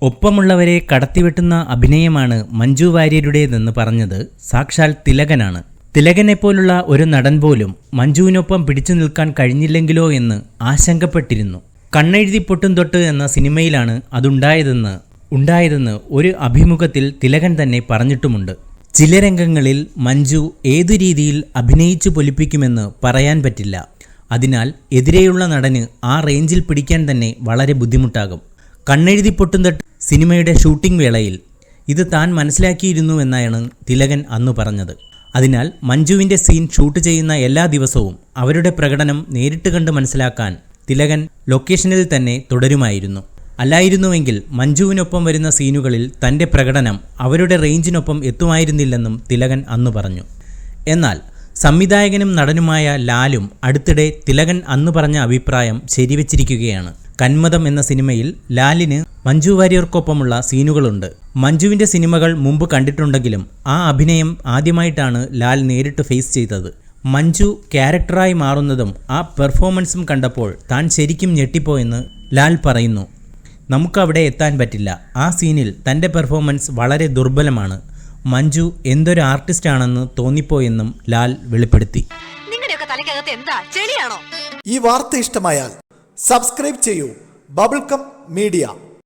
ഒപ്പമുള്ളവരെ കടത്തിവെട്ടുന്ന അഭിനയമാണ് മഞ്ജു വാര്യരുടേതെന്ന് പറഞ്ഞത് സാക്ഷാൽ തിലകനാണ്. തിലകനെപ്പോലുള്ള ഒരു നടൻ പോലും മഞ്ജുവിനൊപ്പം പിടിച്ചു നിൽക്കാൻ കഴിഞ്ഞില്ലെങ്കിലോ എന്ന് ആശങ്കപ്പെട്ടിരുന്നു. കണ്ണെഴുതി പൊട്ടും തൊട്ട് എന്ന സിനിമയിലാണ് അതുണ്ടായതെന്ന് ഒരു അഭിമുഖത്തിൽ തിലകൻ തന്നെ പറഞ്ഞിട്ടുമുണ്ട്. ചില രംഗങ്ങളിൽ മഞ്ജു ഏതു രീതിയിൽ അഭിനയിച്ചു പൊലിപ്പിക്കുമെന്ന് പറയാൻ പറ്റില്ല. അതിനാൽ എതിരെയുള്ള നടന് ആ റേഞ്ചിൽ പിടിക്കാൻ തന്നെ വളരെ ബുദ്ധിമുട്ടാകും. കണ്ണെഴുതി പൊട്ടും തൊട്ട് സിനിമയുടെ ഷൂട്ടിംഗ് വേളയിൽ ഇത് താൻ മനസ്സിലാക്കിയിരുന്നുവെന്നാണ് തിലകൻ അന്ന് പറഞ്ഞത്. അതിനാൽ മഞ്ജുവിൻ്റെ സീൻ ഷൂട്ട് ചെയ്യുന്ന എല്ലാ ദിവസവും അവരുടെ പ്രകടനം നേരിട്ട് കണ്ട് മനസ്സിലാക്കാൻ തിലകൻ ലൊക്കേഷനിൽ തന്നെ തുടരുമായിരുന്നു. അല്ലായിരുന്നുവെങ്കിൽ മഞ്ജുവിനൊപ്പം വരുന്ന സീനുകളിൽ തൻ്റെ പ്രകടനം അവരുടെ റേഞ്ചിനൊപ്പം എത്തുമായിരുന്നില്ലെന്നും തിലകൻ അന്ന് പറഞ്ഞു. എന്നാൽ സംവിധായകനും നടനുമായ ലാലും അടുത്തിടെ തിലകൻ അന്ന് പറഞ്ഞ അഭിപ്രായം ശരിവച്ചിരിക്കുകയാണ്. കന്മദം എന്ന സിനിമയിൽ ലാലിന് മഞ്ജു വാര്യർക്കൊപ്പമുള്ള സീനുകളുണ്ട്. മഞ്ജുവിൻ്റെ സിനിമകൾ മുമ്പ് കണ്ടിട്ടുണ്ടെങ്കിലും ആ അഭിനയം ആദ്യമായിട്ടാണ് ലാൽ നേരിട്ട് ഫേസ് ചെയ്തത്. മഞ്ജു ക്യാരക്ടറായി മാറുന്നതും ആ പെർഫോമൻസും കണ്ടപ്പോൾ താൻ ശരിക്കും ഞെട്ടിപ്പോയെന്ന് ലാൽ പറയുന്നു. നമുക്കവിടെ എത്താൻ പറ്റില്ല. ആ സീനിൽ തൻ്റെ പെർഫോമൻസ് വളരെ ദുർബലമാണ്. മഞ്ജു എന്തൊരു ആർട്ടിസ്റ്റ് ആണെന്ന് തോന്നിപ്പോയെന്നും ലാൽ വെളിപ്പെടുത്തി. ഈ വാർത്ത ഇഷ്ടമായാൽ സബ്സ്ക്രൈബ് ചെയ്യൂ ബബിൾകം മീഡിയ.